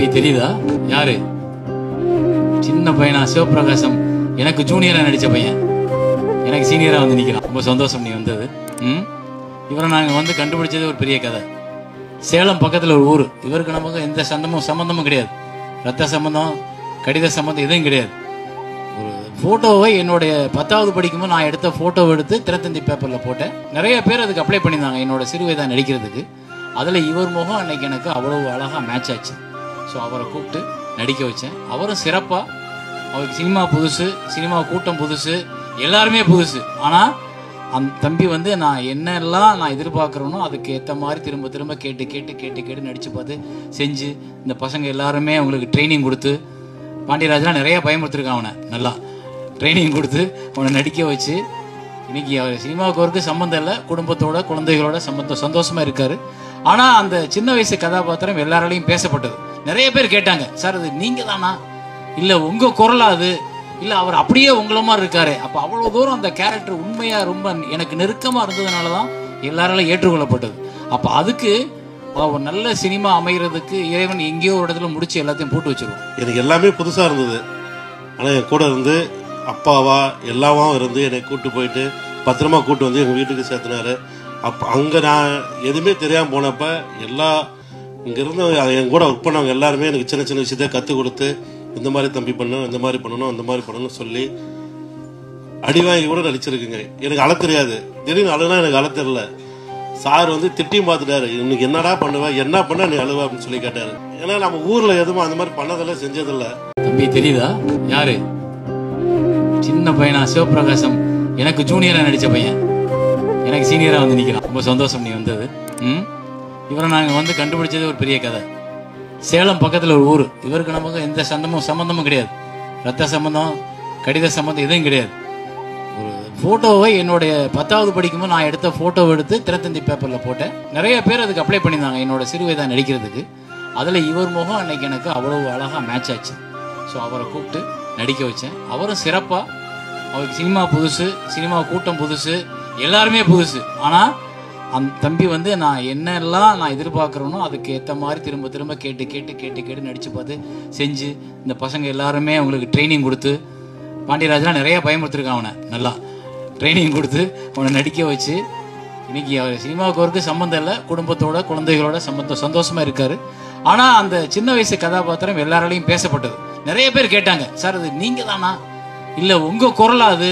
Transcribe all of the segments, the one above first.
தம்பி தெரியுதா? யாரு? சின்ன பையனா சிவபிரகாசம், எனக்கு ஜூனியரா நடிச்ச பையன், எனக்கு சீனியரா வந்து நிக்கிறான். ரொம்ப சந்தோஷம் நீ வந்தது. இவரை நாங்க வந்து கண்டுபிடிச்சது ஒரு பெரிய கதை. சேலம் பக்கத்துல ஒரு ஊர். இவருக்கு நமக்கு எந்த சம்பந்தமும் கிடையாது. ரத்த சம்பந்தம், கடித சம்பந்தம் எதுவும் கிடையாது. ஒரு போட்டோவை என்னுடைய 10வது படிக்கும்போது நான் எடுத்த போட்டோவை எடுத்து தினத்தந்தி பேப்பர்ல போட்டேன். நிறைய பேர் அதுக்கு அப்ளை பண்ணியிருந்தாங்க என்னோட சிறுவயதா நடிக்கிறதுக்கு. அதுல இவர் முகம் அன்னைக்கு எனக்கு அவ்வளவு அழகா மேட்ச் ஆச்சு. ஸோ அவரை கூப்பிட்டு நடிக்க வச்சேன். அவரும் சிறப்பா, அவருக்கு சினிமா புதுசு, சினிமா கூட்டம் புதுசு, எல்லாருமே புதுசு. ஆனா அந்த தம்பி வந்து நான் என்னெல்லாம் நான் எதிர்பார்க்குறேனோ அதுக்கு ஏற்ற மாதிரி திரும்ப திரும்ப கேட்டு கேட்டு கேட்டு கேட்டு நடிச்சு பார்த்து செஞ்சு இந்த பசங்க எல்லாருமே அவங்களுக்கு ட்ரைனிங் கொடுத்து, பாண்டியராஜனா நிறைய பயமுறுத்திருக்கான் அவனை. நல்லா ட்ரைனிங் கொடுத்து அவனை நடிக்க வச்சு இன்னைக்கு அவர் சினிமாவுக்கு அவருக்கு சம்மந்தம் இல்லை, குடும்பத்தோட குழந்தைகளோட சந்தோஷமா இருக்காரு. ஆனா அந்த சின்ன வயசு கதாபாத்திரம் எல்லாராலையும் பேசப்பட்டது. நிறைய பேர் கேட்டாங்க, சார் அது நீங்க தானா, இல்ல உங்க குரலா அது, இல்ல அவர் அப்படியே உங்கள மாதிரி இருக்காரு. அப்ப அவ்வளவு தூரம் அந்த கேரக்டர் உண்மையா ரொம்ப எனக்கு நெருக்கமா இருந்ததுனாலதான் எல்லாராலும் ஏற்றுக்கொள்ளப்பட்டது. அப்ப அதுக்கு ஒரு நல்ல சினிமா அமைகிறதுக்கு இறைவன் எங்கேயோ ஒரு இடத்துல முடிச்சு எல்லாத்தையும் போட்டு வச்சிருவோம். எனக்கு எல்லாமே புதுசா இருந்தது. ஆனா என் கூட இருந்து அப்பாவா எல்லாவும் இருந்து என்னை கூட்டு போயிட்டு பத்திரமா கூட்டு வந்து எங்க வீட்டுக்கு சேர்த்துனாரு. அப்ப அங்க நான் எதுவுமே தெரியாம போனப்ப எல்லா இங்க இருந்து என் கூட ஒர்க் பண்ணவங்க எல்லாருமே எனக்கு சின்ன சின்ன விஷயத்த கத்து கொடுத்து, இந்த மாதிரி தம்பி பண்ணணும், இந்த மாதிரி பண்ணணும், அந்த மாதிரி பண்ணணும்னு சொல்லி அடிவாங்கி கூட நடிச்சிருக்குங்க. எனக்கு அழ தெரியாது. திடீர்னு அழுனா எனக்கு அழ தெரியல. சார் வந்து திட்டியும் பார்த்துட்டாரு, இன்னைக்கு என்னடா பண்ணுவேன், என்ன பண்ண நீ அழுவ அப்படின்னு சொல்லி கேட்டாரு. ஏன்னா நம்ம ஊர்ல எதுவும் அந்த மாதிரி பண்ணதில்ல, செஞ்சதில்ல. தம்பி தெரியுதா? யாரு? சின்ன பையனா சிவபிரகாசம், எனக்கு ஜூனியரா நடிச்ச பையன், எனக்கு சீனியரா வந்து நிக்கிறான். ரொம்ப சந்தோஷம் நீ வந்தது. இவரை நாங்க வந்து கண்டுபிடிச்சது ஒரு பெரிய கதை. சேலம் பக்கத்துல ஒரு ஊர். இவருக்கு நமக்கு எந்த சம்பந்தமும் கிடையாது. ரத்த சம்பந்தம், கடித சம்பந்தம் எதுவும் கிடையாது. ஒரு போட்டோவை என்னுடைய 10வது படிக்கும்போது நான் எடுத்த போட்டோவை எடுத்து தினத்தந்தி பேப்பர்ல போட்டேன். நிறைய பேர் அதுக்கு அப்ளை பண்ணியிருந்தாங்க என்னோட சிறுவயதா நடிக்கிறதுக்கு. அதுல இவர் முகம் அன்னைக்கு எனக்கு அவ்வளவு அழகா மேட்ச் ஆச்சு. ஸோ அவரை கூப்பிட்டு நடிக்க வச்சேன். அவரும் சிறப்பா, அவருக்கு சினிமா புதுசு, சினிமா கூட்டம் புதுசு, எல்லாருமே புதுசு. ஆனா அந்த தம்பி வந்து நான் என்னெல்லாம் நான் எதிர்பார்க்குறேனோ அதுக்கு ஏற்ற மாதிரி திரும்ப திரும்ப கேட்டு கேட்டு கேட்டு கேட்டு நடிச்சு பார்த்து செஞ்சு இந்த பசங்க எல்லாருமே அவங்களுக்கு ட்ரைனிங் கொடுத்து, பாண்டியராஜனா நிறைய பயமுறுத்திருக்கான் அவனை. நல்லா ட்ரைனிங் கொடுத்து அவனை நடிக்க வச்சு இன்னைக்கு அவர் சினிமாவுக்கு அவருக்கு சம்மந்தம் இல்லை, குடும்பத்தோட குழந்தைகளோட சந்தோஷமா இருக்காரு. ஆனா அந்த சின்ன வயசு கதாபாத்திரம் எல்லாராலையும் பேசப்பட்டது. நிறைய பேர் கேட்டாங்க, சார் அது நீங்க தானா, இல்ல உங்க குரலா அது,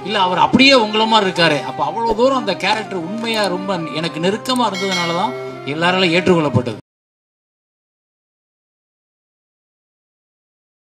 இல்ல அவர் அப்படியே உங்கள மாதிரி இருக்காரு. அப்ப அவ்வளவு தூரம் அந்த கேரக்டர் உண்மையா ரொம்ப எனக்கு நெருக்கமா இருந்ததுனாலதான் எல்லாராலும் ஏற்றுக்கொள்ளப்பட்டது.